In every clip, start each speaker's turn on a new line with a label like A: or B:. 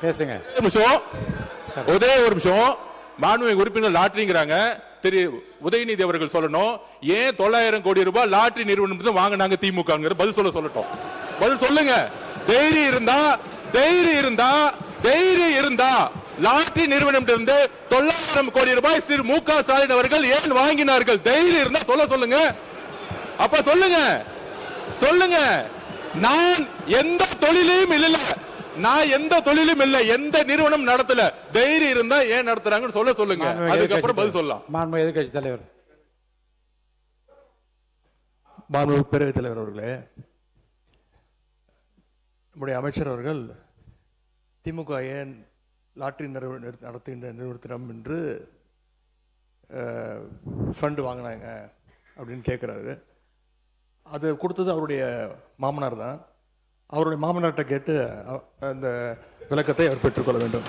A: பேசுங்க.
B: ஒரே ஒரு நிமிஷம். மாண்புமிகு உறுப்பினர் லாட்டரிங்கிறாங்க. திரு உதயநிதி அவர்கள் சொல்லணும், ஏன் 900 கோடி ரூபாய் லாட்டரி நிறுவனம் வாங்கினாங்க திமுக? பதில் சொல்லட்டும். பதில் சொல்லுங்க. தைரியம் இருந்தா லாட்டரி நிறுவனம் இருந்து 900 கோடி ரூபாய் திரு மு.க. ஸ்டாலின் அவர்கள் ஏன் வாங்கினார்கள்? தைரியம் இருந்தா சொல்லுங்க. அப்ப சொல்லுங்க. நான் எந்த தொழிலையும் இல்ல, எந்த நிறுவனம் நடத்தல. தைரியம் இருந்தா ஏன் நடத்துறாங்கன்னு சொல்லுங்க. அதுக்கப்புறம் பதில் சொல்லலாம்.
A: மாண்புமிகு எதிர்க்கட்சி தலைவர்.
C: மாண்புமிகு பேரவைத் தலைவர் அவர்களே, நம்முடைய அமைச்சர் அவர்கள் திமுக ஏன் லாட்டரி நடத்துகின்ற நிறுவனத்திடம் என்று ஃபண்டு வாங்கினாங்க அப்படின்னு கேட்குறாரு. அது கொடுத்தது அவருடைய மாமனார் தான். அவருடைய மாமனார்கிட்ட கேட்டு அந்த விளக்கத்தை அவர் பெற்றுக்கொள்ள வேண்டும்.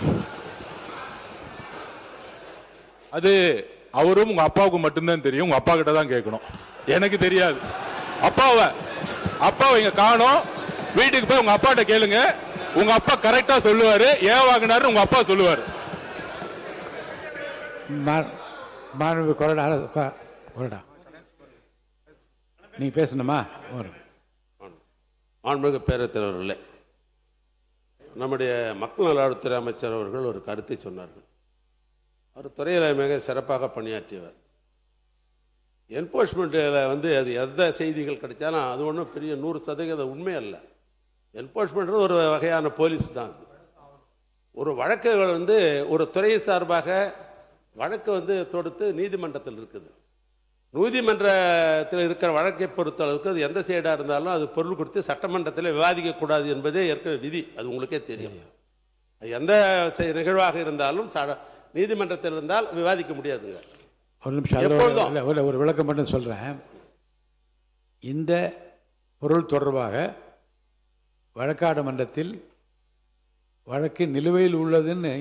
B: அது அவரும் உங்க அப்பாவுக்கு மட்டும்தான் தெரியும். உங்க அப்பா கிட்ட தான் கேட்கணும், எனக்கு தெரியாது. அப்பாவை இங்க காணோம். வீட்டுக்கு போய் உங்க அப்பாட்ட கேளுங்க. உங்க அப்பா கரெக்டா சொல்லுவாரு. ஏன் வாங்கினாரு உங்க அப்பா சொல்லுவாரு.
A: கொறடா நீ பேசணுமா?
D: மாண்புமிகு பேரவைத் தலைவர்களே, நம்முடைய மக்கள் நல்வாழ்வுத்துறை அமைச்சர் அவர்கள் ஒரு கருத்தை சொன்னார்கள். அவர் துறையில் மிக சிறப்பாக பணியாற்றியவர். என்போர்ஸ்மெண்ட்டில் அது எந்த செய்திகள் கிடைச்சாலும் அது ஒன்றும் பெரிய 100% உண்மை அல்ல. என்போர்ஸ்மெண்ட் ஒரு வகையான போலீஸ் தான். அது ஒரு வழக்குகள் ஒரு துறை சார்பாக வழக்கு தொடுத்து நீதிமன்றத்தில் இருக்குது. நீதிமன்றத்தில் இருக்கிற வழக்கை பொறுத்த அளவுக்கு அது எந்த சைடாக இருந்தாலும் அது பொருள் கொடுத்து சட்டமன்றத்தில் விவாதிக்கக்கூடாது என்பதே இருக்கிற விதி. அது உங்களுக்கே தெரியும். எந்த நிகழ்வாக இருந்தாலும் நீதிமன்றத்தில் இருந்தால் விவாதிக்க முடியாதுங்க.
A: ஒரு நிமிஷம், ஒரு விளக்கம் மட்டும் சொல்றேன். இந்த பொருள் தொடர்பாக வழக்காடு மன்றத்தில் வழக்கு நிலுவையில் உள்ளதுன்னு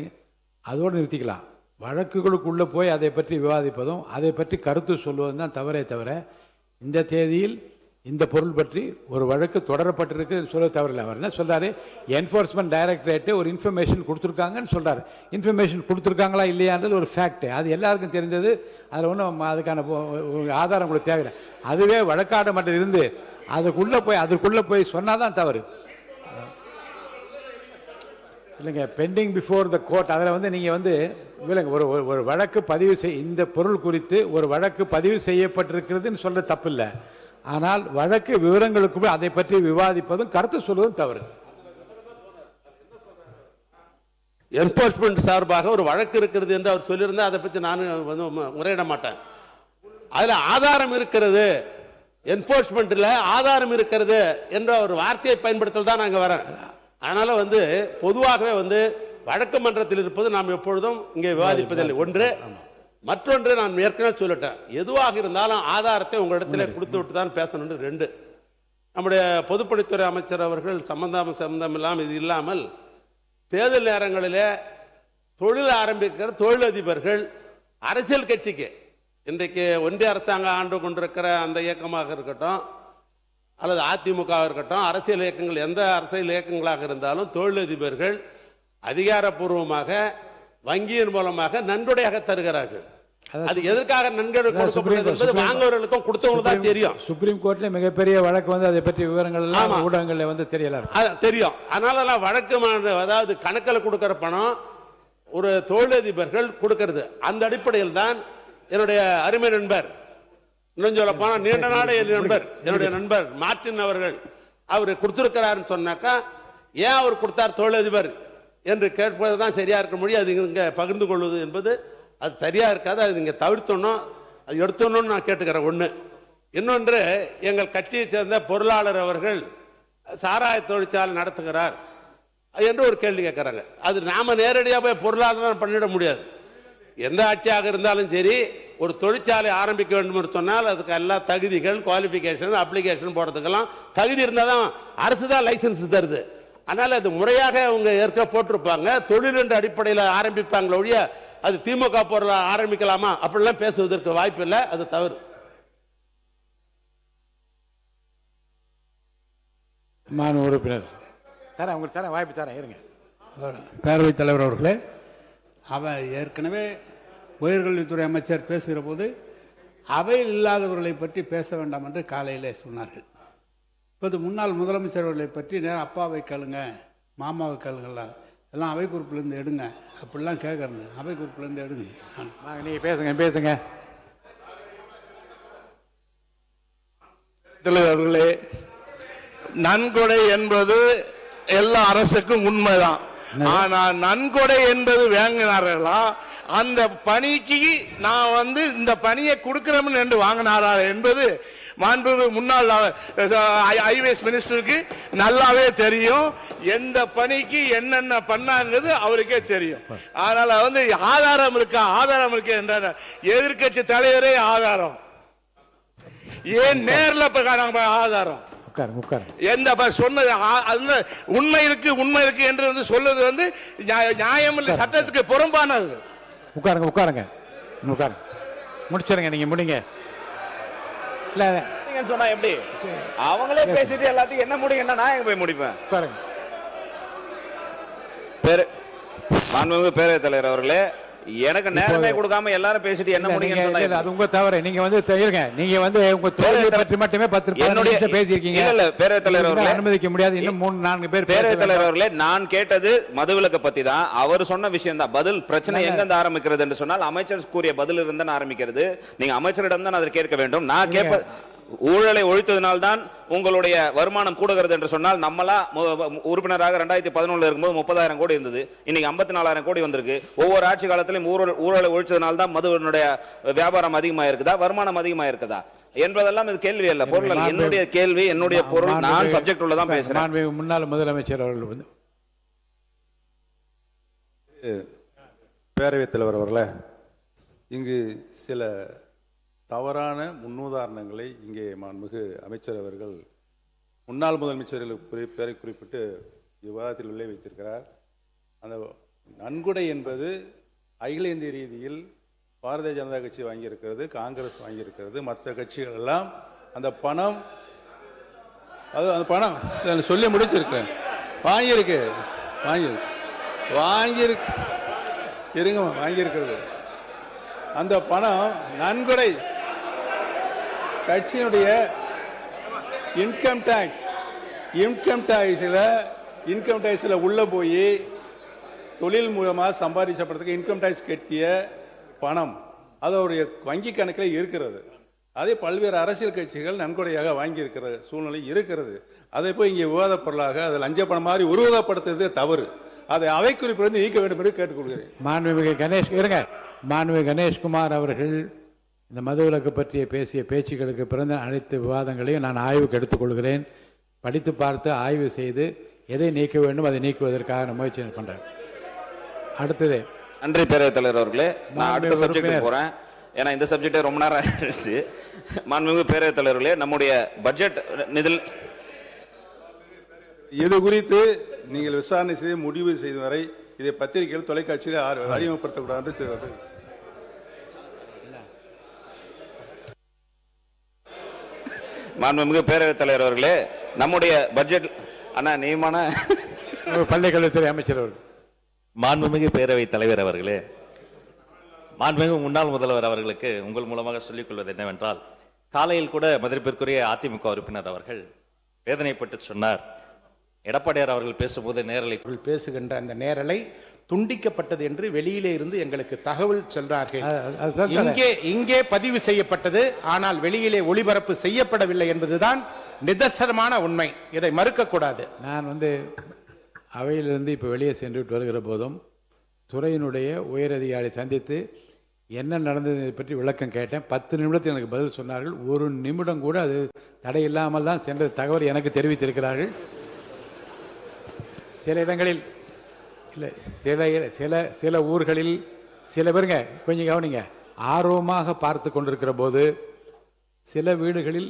A: அதோடு நிறுத்திக்கலாம். வழக்குகளுக்குள்ளே போய் அதை பற்றி விவாதிப்பதும் அதை பற்றி கருத்து சொல்வதும் தான் தவறே தவிர, இந்த தேதியில் இந்த பொருள் பற்றி ஒரு வழக்கு தொடரப்பட்டிருக்கு சொல்ல தவறில்லை. அவர் என்ன சொல்றாரு, என்ஃபோர்ஸ்மெண்ட் டைரக்டரேட்டு ஒரு இன்ஃபர்மேஷன் கொடுத்துருக்காங்கன்னு சொல்றாரு. இன்ஃபர்மேஷன் கொடுத்துருக்காங்களா இல்லையான்றது ஒரு ஃபேக்ட். அது எல்லாருக்கும் தெரிஞ்சது. அதில் ஒன்றும் அதுக்கான ஆதாரம் கூட தேவையில்லை. அதுவே வழக்காடு மன்றம் இருந்து அதுக்குள்ளே போய் சொன்னாதான் தவறு இல்லைங்க. பெண்டிங் பிஃபோர் த கோர்ட், அதில் நீங்கள் ஒரு வழக்கு பதிவு இந்த பொருள் குறித்து ஒரு வழக்கு பதிவு செய்யப்பட்டிருக்கிறதுன்னு சொல்ல தப்பு இல்லை. ஆனால் வழக்கு விவரங்களுக்கு அதை பற்றி விவாதிப்பதும் கருத்து சொல்வதும் தவறு.
D: என்போர்ஸ்மெண்ட் சார்பாக ஒரு வழக்கு இருக்கிறது என்று அவர் சொல்லியிருந்தா அதை பற்றி நான் முறையிட மாட்டேன். அதில் ஆதாரம் இருக்கிறது, என்போர்ஸ்மெண்ட்டில் ஆதாரம் இருக்கிறது என்ற ஒரு வார்த்தையை பயன்படுத்தல் தான் நாங்கள் வரேன். அதனால பொதுவாகவே வழக்கு மன்றத்தில் இருப்பது நாம் எப்பொழுதும் இங்கே விவாதிப்பதில்லை. ஒன்று. மற்றொன்று, நான் ஏற்கனவே சொல்லிட்டேன், எதுவாக இருந்தாலும் ஆதாரத்தை உங்களிடத்தில் கொடுத்து விட்டு தான் பேசணும். 2. நம்முடைய பொதுப்பணித்துறை அமைச்சர் அவர்கள் சம்பந்தம் இல்லாமல் இது இல்லாமல் தேர்தல் நேரங்களிலே தொழில் ஆரம்பிக்கிற தொழிலதிபர்கள் அரசியல் கட்சிக்கு இன்றைக்கு ஒன்றிய அரசாங்கம் ஆண்டு கொண்டிருக்கிற அந்த இயக்கமாக இருக்கட்டும் அல்லது அதிமுக இருக்கட்டும், அரசியல் இயக்கங்கள் எந்த அரசியல் இயக்கங்களாக இருந்தாலும் தொழிலதிபர்கள் அதிகாரப்பூர்வமாக வங்கியின் மூலமாக நன்கொடையாக தருகிறார்கள். அது எதற்காக நன்கொடை கொடுக்கப்படுகிறது என்பது வாங்குவவர்களுக்கும் கொடுத்தவங்களுக்கு தான் தெரியும்.
A: சுப்ரீம் கோர்ட்ல மிகப்பெரிய வழக்கு அதை பற்றி விவரங்கள் எல்லாம் ஊடகங்கள்ல தெரியல
D: தெரியும். அதனால வழக்கு அதாவது கணக்கில் கொடுக்கிற பணம் ஒரு தொழிலதிபர்கள் கொடுக்கிறது. அந்த அடிப்படையில் தான் என்னுடைய அருமை நண்பர், இன்னும் சொல்ல போனா நீண்ட நாள் என்னுடைய நண்பர் மார்டின் அவர்கள் அவர் கொடுத்திருக்கிறாருன்னு சொன்னாக்கா, ஏன் அவர் கொடுத்தார் தொழிலதிபர் என்று கேட்பதுதான் சரியா இருக்க முடியும். அது இங்க பகிர்ந்து கொள்வது என்பது அது சரியா இருக்காது. அது நீங்க தவிர்த்தணும், அது எடுத்தணும்னு நான் கேட்டுக்கிறேன். ஒன்று. இன்னொன்று, எங்கள் கட்சியை சேர்ந்த பொருளாளர் அவர்கள் சாராய தொழிற்சாலை நடத்துகிறார் என்று ஒரு கேள்வி கேட்கிறாங்க. அது நாம நேரடியாக போய் பொருளாதாரம் பண்ணிட முடியாது. எந்த ஆட்சியாக இருந்தாலும் சரி, ஒரு தொழிற்சாலை ஆரம்பிக்க வேண்டும் என்று சொன்னால் அதுக்கு எல்லா தகுதிகள், குவாலிஃபிகேஷன், அப்ளிகேஷன் போடுறதுக்கெல்லாம் தகுதி இருந்தால் தான் அரசு தான் லைசன்ஸ் தருது. அதனால அது முறையாக அவங்க ஏற்க போட்டிருப்பாங்க. தொழில் என்ற அடிப்படையில் ஆரம்பிப்பாங்களே ஒழிய அது திமுக பொருள் ஆரம்பிக்கலாமா அப்படிலாம் பேசுவதற்கு வாய்ப்பு இல்லை. அது தவறு.
A: மாண்பு உறுப்பினர் தரேன், உங்களுக்கு தரேன், வாய்ப்பு தரேன், இருங்க.
E: பேரவைத் தலைவர் அவர்களே, ஏற்கனவே உயர்கல்வித்துறை அமைச்சர் பேசுகிற போது அவையில் இல்லாதவர்களை பற்றி பேச வேண்டாம் என்று காலையிலே சொன்னார்கள். இப்போது முன்னாள் முதலமைச்சர் அவர்களை பற்றி நேரம் அப்பாவை கேளுங்க, மாமாவை கேளுங்கலாம், எல்லாம் அவை குறிப்பிலேருந்து எடுங்க அப்படிலாம் கேட்குறேங்க. அவை குறிப்பிலேருந்து எடுங்க.
A: நீங்கள் பேசுங்க.
F: தலைவர்களே, நன்கொடை என்பது எல்லா அரசுக்கும் உண்மைதான். ஆனா நன்கொடை என்பது வாங்கினார்களா, அந்த பணிக்கு நான் இந்த பணியை கொடுக்கிறேன் என்று வாங்கினாரா என்பது மாண்புமிகு முன்னாள் ஐஏஎஸ் மினிஸ்டருக்கு நல்லாவே தெரியும். எந்த பணிக்கு என்னென்ன பண்ணாங்கிறது அவருக்கே தெரியும். அதனால ஆதாரம் இருக்கு என்ற எதிர்கட்சி தலைவரே ஆதாரம். ஏன் நேர்ல ஆதாரம் எந்த சொன்னது உண்மை இருக்கு என்று சொல்லுவது நியாயம் இல்லை, சட்டத்துக்கு புறம்பானது.
A: உட்காருங்க முடிச்சிருங்க. நீங்க முடிங்க. இல்ல
G: சொன்னா எப்படி? அவங்களே பேசிட்டு எல்லாத்தையும் என்ன முடியும்னா நான் எங்க போய் முடிப்பேன்.
A: உட்காருங்க.
G: மாண்புமிகு பேரவைத் தலைவர் அவர்களே, எனக்கு நேரமே கொடுக்காம எல்லாரும் பேசிட்டு என்ன முடியும்?
A: அது உங்க தவறு. நீங்க இருங்க. நீங்க உங்க தொழிலை பற்றி மட்டுமே 10 நிமிஷம் பேசியிருக்கீங்க.
G: இல்ல பேரவைத் தலைவர் அவர்களே,
A: அனுமதிக்க முடியாது. இன்னும் 3-4 பேர்.
G: பேரவைத் தலைவர் அவர்களே, நான் கேட்டது மதுவிலக்கு பத்தி தான். அவர் சொன்ன விஷயம் தான் பதில். பிரச்சனை எங்க ஆரம்பிக்கிறது என்று சொன்னால் அமைச்சர் கூறிய பதில் இருந்தா ஆரம்பிக்கிறது. நீங்க அமைச்சரிடம் தான் அதை கேட்க வேண்டும். நான் கேட்ப ஊழலை ஒழித்ததினால்தான் உங்களுடைய வருமானம் கூடுகிறது என்று சொன்னால், நம்மளா உறுப்பினராக 2011 இருக்கும்போது 30,000 கோடி இருந்தது, இன்னைக்கு 54,000 கோடி வந்திருக்கு. ஒவ்வொரு ஆட்சி காலத்திலும் ஊழலை ஒழிச்சதினால்தான் மதுவினுடைய வியாபாரம் அதிகமாக இருக்குதா, வருமானம் அதிகமாக இருக்குதா என்பதெல்லாம் இது கேள்வி அல்ல, பொருள். என்னுடைய கேள்வி, என்னுடைய பொருள். நான் சப்ஜெக்ட் உள்ளதான் பேசுறேன்.
A: முன்னாள் முதலமைச்சர் அவர்கள்
H: பேரவைத் தலைவர் அவர்களே, இங்கு சில தவறான முன்னுதாரணங்களை இங்கே மாண்புமிகு அமைச்சர் அவர்கள் முன்னாள் முதலமைச்சர்கள் பேரை குறிப்பிட்டு விவாதத்தில் உள்ளே வைத்திருக்கிறார். அந்த நன்கொடை என்பது அகில இந்திய ரீதியில் பாரதிய ஜனதா கட்சி வாங்கியிருக்கிறது, காங்கிரஸ் வாங்கியிருக்கிறது, மற்ற கட்சிகள் எல்லாம் அந்த பணம் சொல்லி முடிச்சிருக்கேன். வாங்கியிருக்கிறது அந்த பணம் நன்கொடை கட்சியினுடைய இன்கம் டாக்ஸ்ல உள்ள போய் தொழில் மூலமாக சம்பாதிச்சப்படத்துக்கு இன்கம் டாக்ஸ் கட்டிய பணம் அது அவருடைய வங்கி கணக்கில் இருக்கிறது. அதே பல்வேறு அரசியல் கட்சிகள் நன்கொடையாக வாங்கி இருக்கிற சூழ்நிலை இருக்கிறது. அதை போய் இங்கே விவாத பொருளாக அதை லஞ்ச பணம் மாதிரி உருவகப்படுத்துறது தவறு. அதை அவை குறிப்பிலிருந்து நீக்க வேண்டும் என்று கேட்டுக்கொள்கிறேன்.
A: மாண்புமிகு கணேஷ்குமார் அவர்கள் இந்த மதுவிலக்கு பற்றிய பேசிய பேச்சுக்களுக்கு பிறந்த அனைத்து விவாதங்களையும் நான் ஆய்வுக்கு எடுத்துக்கொள்கிறேன். படித்து பார்த்து ஆய்வு செய்து எதை நீக்க வேண்டும் அதை நீக்குவதற்காக நான் முயற்சி பண்றேன். அடுத்தது.
G: நன்றி பேரவைத் தலைவர் அவர்களே. நான் அடுத்த சப்ஜெக்ட் போறேன். ஏன்னா இந்த சப்ஜெக்டே ரொம்ப நேரம் ஆயிடுச்சு. மாண்புமிகு பேரவைத் தலைவர்களே, நம்முடைய பட்ஜெட் நிதில்
H: இது குறித்து நீங்கள் விசாரணை செய்து முடிவு செய்த வரை இதை பத்திரிகைகள் தொலைக்காட்சியில் அறிமுகப்படுத்தக்கூடாது.
G: மாண்புமிகு பேரவைத் தலைவர் அவர்களே, நம்முடைய பட்ஜெட் நியமன
A: பள்ளிக்கல்வித்துறை அமைச்சர் அவர்கள்.
I: மாண்புமிகு பேரவைத் தலைவர் அவர்களே, மாண்புமிகு முன்னாள் முதல்வர் அவர்களுக்கு உங்கள் மூலமாக சொல்லிக் கொள்வது என்னவென்றால், காலையில் கூட மதிப்பிற்குரிய அதிமுக உறுப்பினர் அவர்கள் வேதனைப்பட்டு சொன்னார், எடப்பாடியார் அவர்கள் பேசும்போது நேரலை
E: பேசுகின்ற அந்த நேரலை துண்டிக்கப்பட்டது என்று வெளியிலே இருந்து எங்களுக்கு தகவல் சொல்றார்கள். இங்கே பதிவு செய்யப்பட்டது, ஆனால் வெளியிலே ஒளிபரப்பு செய்யப்படவில்லை என்பதுதான் நிதர்சனமான உண்மை. இதை மறுக்க கூடாது.
A: நான் அவையிலிருந்து இப்போ வெளியே சென்று வருகிற போதும் துறையினுடைய உயரதிகாரி சந்தித்து என்ன நடந்ததை பற்றி விளக்கம் கேட்டேன். 10 நிமிடத்தில் எனக்கு பதில் சொன்னார்கள். 1 நிமிடம் கூட அது தடையில்லாமல் தான் சென்ற தகவல் எனக்கு தெரிவித்திருக்கிறார்கள். சில இடங்களில் இல்லை, சில ஊர்களில் சில பேருங்க கொஞ்சம் கவனிங்க, ஆர்வமாக பார்த்து கொண்டிருக்கிற போது சில வீடுகளில்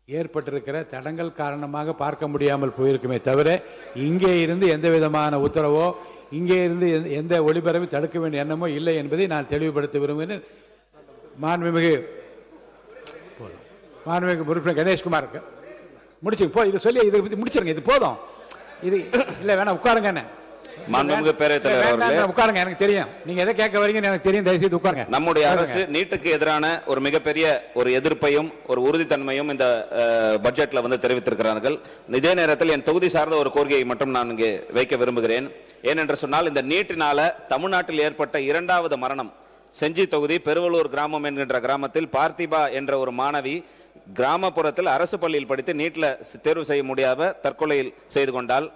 A: ஏற்பட்டிருக்கிற தடங்கள் காரணமாக பார்க்க முடியாமல் போயிருக்குமே தவிர, இங்கே இருந்து எந்த விதமான உத்தரவோ இங்கே இருந்து எந்த ஒளிபரப்பை தடுக்க வேண்டிய எண்ணமோ இல்லை என்பதை நான் தெளிவுபடுத்த விரும்புகிறேன். மாண்புமிகு உறுப்பினர் கணேஷ்குமார் முடிச்சு இதை சொல்லி இதை பற்றி முடிச்சிருங்க. இது போதும். இது இல்லை, வேணாம், உட்காருங்க.
G: மாண்புமிகு பேரவைத் தலைவர் அவர்களே,
A: உட்காருங்க, எனக்கு தெரியும் நீங்க எதை கேட்க வரீங்கன்னு எனக்கு தெரியும், தயவுசெய்து உட்காருங்க.
G: நம்முடைய அரசு நீட்டுக்கு எதிரான ஒரு மிகப்பெரிய ஒரு எதிர்ப்பையும் ஒரு உறுதித்தன்மையும் இந்த பட்ஜெட்ல வந்து தெரிவித்திருக்கிறார்கள். இதே நேரத்தில் என் தொகுதி சார்ந்த ஒரு கோரிக்கையை மட்டும் நான் இங்கே வைக்க விரும்புகிறேன். ஏனென்று சொன்னால், இந்த நீட்டினால தமிழ்நாட்டில் ஏற்பட்ட இரண்டாவது மரணம் செஞ்சி தொகுதி பெருவலூர் கிராமம் என்கின்ற கிராமத்தில் பார்த்திபா என்ற ஒரு மாணவி கிராமப்புறத்தில் அரசு பள்ளியில் படித்து நீட்ல தேர்வு செய்ய முடியாத தற்கொலையில் செய்து கொண்டால்,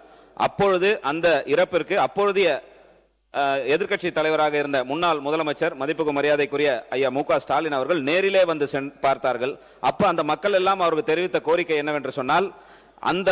G: அப்பொழுது அந்த இறப்பிற்கு அப்பொழுதைய எதிர்க்கட்சி தலைவராக இருந்த முன்னாள் முதலமைச்சர் மதிப்புக்கு மரியாதைக்குரிய ஐயா மு.க. ஸ்டாலின் அவர்கள் நேரிலே வந்து பார்த்தார்கள். அப்ப அந்த மக்கள் எல்லாம் அவருக்கு தெரிவித்த கோரிக்கை என்னவென்று சொன்னால், அந்த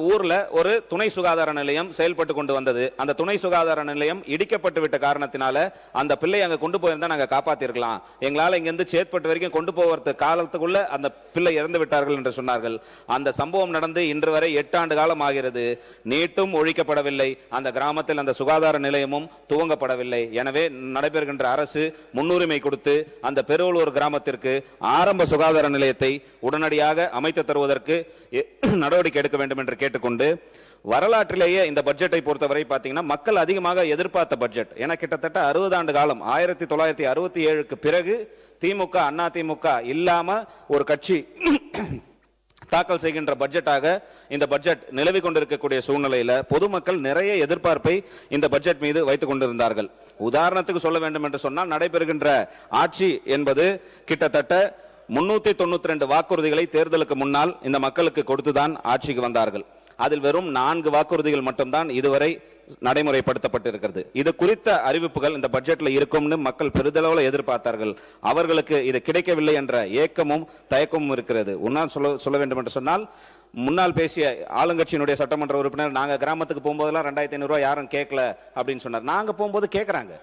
G: ஊர்ல ஒரு துணை சுகாதார நிலையம் செயல்பட்டு கொண்டு வந்தது. அந்த துணை சுகாதார நிலையம் இடிக்கப்பட்டு விட்ட காரணத்தினால அந்த பிள்ளை அங்க கொண்டு போயிருந்தா நாங்க காப்பாத்திருக்கலாம். எங்களால இங்க இருந்து சேத்பட்டு வரைக்கும் கொண்டு போவது காலத்துக்குள்ள அந்த பிள்ளை இறந்து விட்டார்கள் என்று சொன்னார்கள். அந்த சம்பவம் நடந்து இன்று வரை 8 ஆண்டு காலம் ஆகிறது. நீட்டும் ஒழிக்கப்படவில்லை, அந்த கிராமத்தில் அந்த சுகாதார நிலையமும் துவங்கப்படவில்லை. எனவே நடைபெறுகின்ற அரசு முன்னுரிமை கொடுத்து அந்த பெருவலூர் கிராமத்திற்கு ஆரம்ப சுகாதார நிலையத்தை உடனடியாக அமைத்து தருவதற்கு நடவடிக்கை எடுக்க வேண்டும் என்று கேட்டுக்கொண்டு, வரலாற்றிலேயே இந்த பட்ஜெட்டை பொறுத்தவரை பாத்தீங்கன்னா மக்கள் அதிகமாக எதிர்பார்த்த பட்ஜெட். ஏன்னா கிட்டத்தட்ட 60 ஆண்டு காலம் 1967க்கு பிறகு திமுக அண்ணா திமுக இல்லாம ஒரு கட்சி தாக்கல் செய்கின்ற பட்ஜெட்டாக இந்த பட்ஜெட் நிலவி கொண்டிருக்கக்கூடிய சூழ்நிலையில பொதுமக்கள் நிறைய எதிர்பார்ப்பை இந்த பட்ஜெட் மீது வைத்துக் கொண்டிருந்தார்கள். உதாரணத்துக்கு சொல்ல வேண்டும் என்று சொன்னால், நடைபெறுகின்ற ஆட்சி என்பது கிட்டத்தட்ட 392 வாக்குறுதிகளை தேர்தலுக்கு முன்னால் இந்த மக்களுக்கு கொடுத்துதான் ஆட்சிக்கு வந்தார்கள். அதில் வெறும் 4 வாக்குறுதிகள் மட்டும்தான் இதுவரை நடைமுறைப்படுத்தப்பட்டிருக்கிறது. இது குறித்த அறிவிப்புகள் இந்த பட்ஜெட்ல இருக்கும்னு மக்கள் பெரிதளவில் எதிர்பார்த்தார்கள். அவர்களுக்கு இது கிடைக்கவில்லை என்ற ஏக்கமும் தயக்கமும் இருக்கிறது. உன்னால் சொல்ல வேண்டும் என்று சொன்னால், முன்னால் பேசிய ஆளுங்கட்சியினுடைய சட்டமன்ற உறுப்பினர், நாங்க கிராமத்துக்கு போகும்போதெல்லாம் 2500 ரூபாய் யாரும் கேட்கல அப்படின்னு சொன்னார். நாங்க போகும்போது கேட்கறாங்க,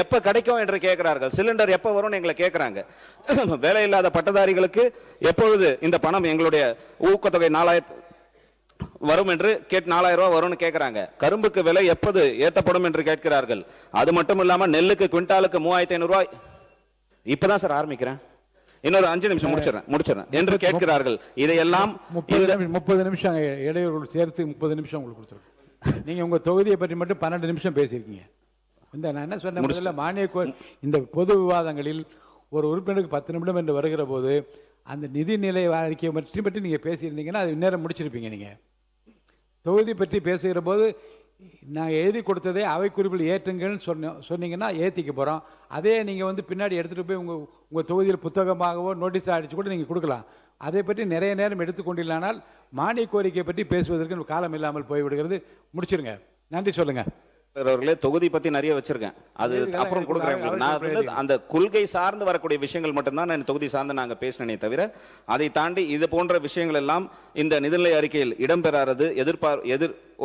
G: எப்ப கிடைக்கும் என்று கேட்கிறார்கள். சிலிண்டர் எப்ப வரும் எங்களை கேட்கிறாங்க. வேலை இல்லாத பட்டதாரிகளுக்கு எப்பொழுது இந்த பணம் எங்களுடைய ஊக்கத்தொகை 4000 வரும் என்று 4000 ரூபாய் வரும்னு கேட்கிறாங்க. கரும்புக்கு விலை எப்போது ஏற்றப்படும் என்று கேட்கிறார்கள். அது மட்டும் இல்லாம நெல்லுக்கு குவிண்டாலுக்கு 3500 ரூபாய் இப்பதான் சார் ஆரம்பிக்கிறேன், இன்னொரு 5 நிமிஷம் முடிச்சிடறேன் என்று கேட்கிறார்கள். இதையெல்லாம்
A: 30 நிமிஷம் இடையூறு சேர்த்து 30 நிமிஷம் உங்களுக்கு கொடுத்துருக்கேன். நீங்க உங்க தொகுதியை பற்றி மட்டும் 12 நிமிஷம் பேசியிருக்கீங்க. இந்த நான் என்ன சொன்ன முதல்ல மானிய இந்த பொது விவாதங்களில் ஒரு உறுப்பினருக்கு 10 நிமிடம் என்று வருகிற போது அந்த நிதிநிலை அறிக்கையை பற்றி நீங்க பேசியிருந்தீங்கன்னா அது நேரம் முடிச்சிருப்பீங்க. நீங்க தொகுதி பற்றி பேசுகிற போது நான் எழுதி கொடுத்ததே அவை குறிப்பில் ஏற்றுங்கன்னு சொன்னீங்கன்னா ஏற்றிக்க போகிறோம். அதே நீங்கள் வந்து பின்னாடி எடுத்துகிட்டு போய் உங்கள் தொகுதியில் புத்தகமாகவோ நோட்டீஸாக அடித்து கூட நீங்கள் கொடுக்கலாம். அதை பற்றி நிறைய நேரம் எடுத்துக்கொண்டில்லானால் மானிய கோரிக்கை பற்றி பேசுவதற்கு காலம் இல்லாமல் போய்விடுகிறது. முடிச்சிருங்க. நன்றி சொல்லுங்க.
G: அவர்களே, தொகுதி பத்தி நிறைய வச்சிருக்கேன், அது அப்புறம் கொடுக்குறேன். நான் அந்த கொள்கை சார்ந்து வரக்கூடிய விஷயங்கள் மட்டும்தான் நான் தொகுதி சார்ந்து நாங்க பேசினே தவிர, அதை தாண்டி இது போன்ற விஷயங்கள் எல்லாம் இந்த நிதிநிலை அறிக்கையில் இடம்பெறாதது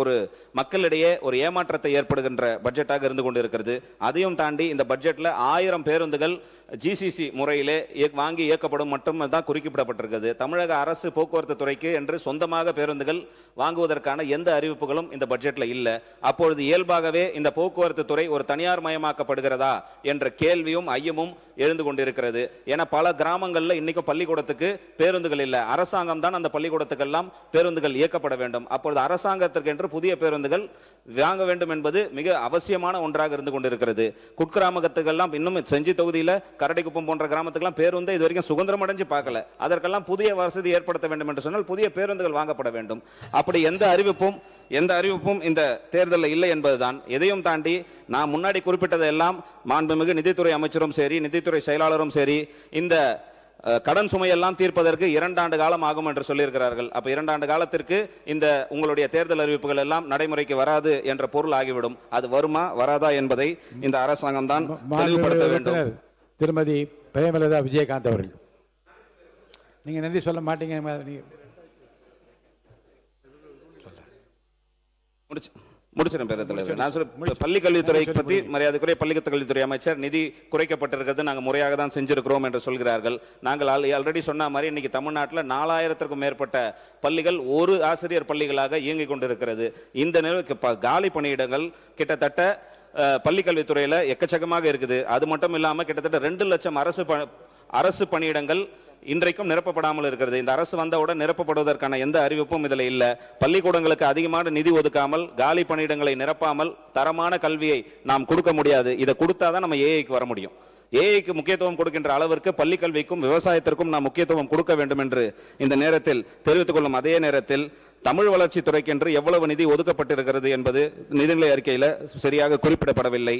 G: ஒரு மக்களிடையே ஒரு ஏமாற்றத்தை ஏற்படுகின்ற பட்ஜெட்டாக இருந்து கொண்டிருக்கிறது. அதையும் தாண்டி இந்த பட்ஜெட்ல 1000 பேருந்துகள் ஜிசிசி முறையிலே வாங்கி இயக்கப்படும் மட்டும் தான் குறிப்பிடப்பட்டிருக்கிறது. தமிழக அரசு போக்குவரத்து துறைக்கு என்று சொந்தமாக பேருந்துகள் வாங்குவதற்கான எந்த அறிவிப்புகளும் இந்த பட்ஜெட்ல இல்ல. அப்பொழுது இயல்பாகவே இந்த போக்குவரத்து துறை ஒரு தனியார் மயமாக்கப்படுகிறதா என்ற கேள்வியும் ஐயமும் எழுந்து கொண்டிருக்கிறது. ஏன்னா பல கிராமங்கள்ல இன்னைக்கும் பள்ளிக்கூடத்துக்கு பேருந்துகள் இல்ல. அரசாங்கம் தான் அந்த பள்ளிக்கூடத்துக்கெல்லாம் பேருந்துகள் இயக்கப்பட வேண்டும். அப்பொழுது அரசாங்கத்திற்கு என்று புதிய பேருந்துகள் வாங்க வேண்டும் என்பது மிக அவசியமான ஒன்றாக இருந்து கொண்டிருக்கிறது. குட்கிராமத்துக்கெல்லாம் இன்னும் செஞ்சி தொகுதியில கரடிக்குப்பம் போன்ற கிராமத்துக்கெல்லாம் பேருந்து இது வரைக்கும் சுதந்திரம் அடைஞ்சு பார்க்கல. அதற்கெல்லாம் புதிய வசதி ஏற்படுத்த வேண்டும் என்று சொன்னால் புதிய பேருந்துகள் வாங்கப்பட வேண்டும். அப்படி எந்த அறிவிப்பும் இந்த தேர்தலில் இல்லை என்பதுதான். எதையும் தாண்டி நான் முன்னாடி குறிப்பிட்டதெல்லாம் மாண்புமிகு நிதித்துறை அமைச்சரும் சரி, நிதித்துறை செயலாளரும் சரி, இந்த கடன் சுமையெல்லாம் தீர்ப்பதற்கு 2 ஆண்டு காலம் ஆகும் என்று சொல்லியிருக்கிறார்கள். அப்ப 2 ஆண்டு காலத்திற்கு இந்த உங்களுடைய தேர்தல் அறிவிப்புகள் எல்லாம் நடைமுறைக்கு வராது என்ற பொருள் ஆகிவிடும். அது வருமா வராதா என்பதை இந்த அரசாங்கம் தான் தெளிவுபடுத்த வேண்டும்.
A: திருமதி பிரேமலதா விஜயகாந்த் அவர்கள், நீங்க நன்றி சொல்ல மாட்டீங்க.
G: முடிச்சிடும் பேர தலைவர். நான் சொல்ல பள்ளி கல்வித்துறை பற்றி மரியாதைக்குரிய பள்ளி கல்வித்துறை அமைச்சர் நிதி குறைக்கப்பட்டிருக்கிறது நாங்கள் முறையாக தான் செஞ்சிருக்கிறோம் என்று சொல்கிறார்கள். நாங்கள் ஆல்ரெடி சொன்ன மாதிரி இன்னைக்கு தமிழ்நாட்டில் 4000க்கும் மேற்பட்ட பள்ளிகள் ஒரு ஆசிரியர் பள்ளிகளாக இயங்கிக் கொண்டிருக்கிறது. இந்த நிலைக்கு காலி பணியிடங்கள் கிட்டத்தட்ட பள்ளி கல்வித்துறையில எக்கச்சக்கமாக இருக்குது. அது மட்டும் இல்லாம கிட்டத்தட்ட 2 லட்சம் அரசு பணியிடங்கள் இன்றைக்கும் நிரப்பப்படாமல் இருக்கிறது. இந்த அரசு வந்தவுடன் நிரப்பப்படுவதற்கான எந்த அறிவிப்பும் இதுல இல்ல. பள்ளிக்கூடங்களுக்கு அதிகமான நிதி ஒதுக்காமல், காலி பணியிடங்களை நிரப்பாமல் தரமான கல்வியை நாம் கொடுக்க முடியாது. இதை கொடுத்தாதான் நம்ம ஏஐக்கு வர முடியும். ஏஐக்கு முக்கியத்துவம் கொடுக்கின்ற அளவிற்கு பள்ளி கல்விக்கும் விவசாயத்திற்கும் நாம் முக்கியத்துவம் கொடுக்க வேண்டும் என்று இந்த நேரத்தில் தெரிவித்துக் கொள்ளும். அதே நேரத்தில் தமிழ் வளர்ச்சி துறைக்கென்று எவ்வளவு நிதி ஒதுக்கப்பட்டிருக்கிறது என்பது நிதிநிலை அறிக்கையில் சரியாக குறிப்பிடப்படவில்லை.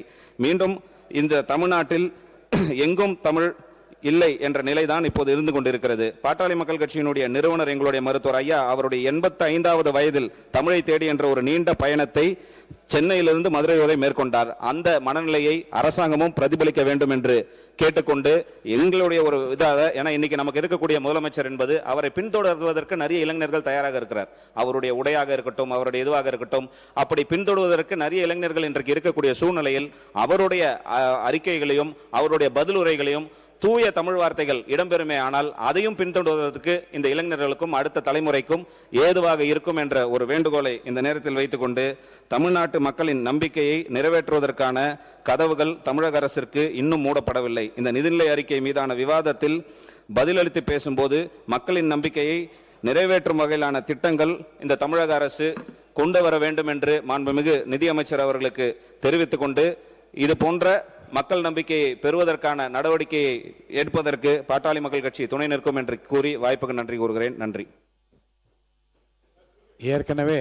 G: மீண்டும் இந்த தமிழ்நாட்டில் எங்கும் தமிழ் இல்லை என்ற நிலைதான் இப்போது இருந்து கொண்டிருக்கிறது. பாட்டாளி மக்கள் கட்சியினுடைய நிறுவனர் எங்களுடைய மருத்துவர் ஐயா அவருடைய 85வது வயதில் தமிழை தேடி என்ற ஒரு நீண்ட பயணத்தை சென்னையிலிருந்து மதுரை வரை மேற்கொண்டார். அந்த மனநிலையை அரசாங்கமும் பிரதிபலிக்க வேண்டும் என்று கேட்டுக்கொண்டு எங்களுடைய ஒரு இதாக, ஏன்னா இன்னைக்கு நமக்கு இருக்கக்கூடிய முதலமைச்சர் என்பது அவரை பின்தொடர்வதற்கு நிறைய இளைஞர்கள் தயாராக இருக்கிறார். அவருடைய உடையாக இருக்கட்டும், அவருடைய இதுவாக இருக்கட்டும், அப்படி பின்தொடர்வதற்கு நிறைய இளைஞர்கள் இன்றைக்கு இருக்கக்கூடிய சூழ்நிலையில் அவருடைய அறிக்கைகளையும் அவருடைய பதிலுரைகளையும் தூய தமிழ் வார்த்தைகள் இடம்பெறுமே ஆனால் அதையும் பின்தொடர்வதற்கு இந்த இளைஞர்களுக்கும் அடுத்த தலைமுறைக்கும் ஏதுவாக இருக்கும் என்ற ஒரு வேண்டுகோளை இந்த நேரத்தில் வைத்துக்கொண்டு, தமிழ்நாட்டு மக்களின் நம்பிக்கையை நிறைவேற்றுவதற்கான கதவுகள் தமிழக அரசிற்கு இன்னும் மூடப்படவில்லை. இந்த நிதிநிலை அறிக்கை மீதான விவாதத்தில் பதிலளித்து பேசும்போது மக்களின் நம்பிக்கையை நிறைவேற்றும் வகையிலான திட்டங்கள் இந்த தமிழக அரசு கொண்டு வர வேண்டும் என்று மாண்புமிகு நிதியமைச்சர் அவர்களுக்கு தெரிவித்துக் கொண்டு, இது போன்ற மக்கள் நம்பிக்கையை பெறுவதற்கான நடவடிக்கையை எடுப்பதற்கு பாட்டாளி மக்கள் கட்சி துணை நிற்கும் என்று கூறி வாய்ப்புக்கு நன்றி கூறுகிறேன். நன்றி.
A: ஏற்கனவே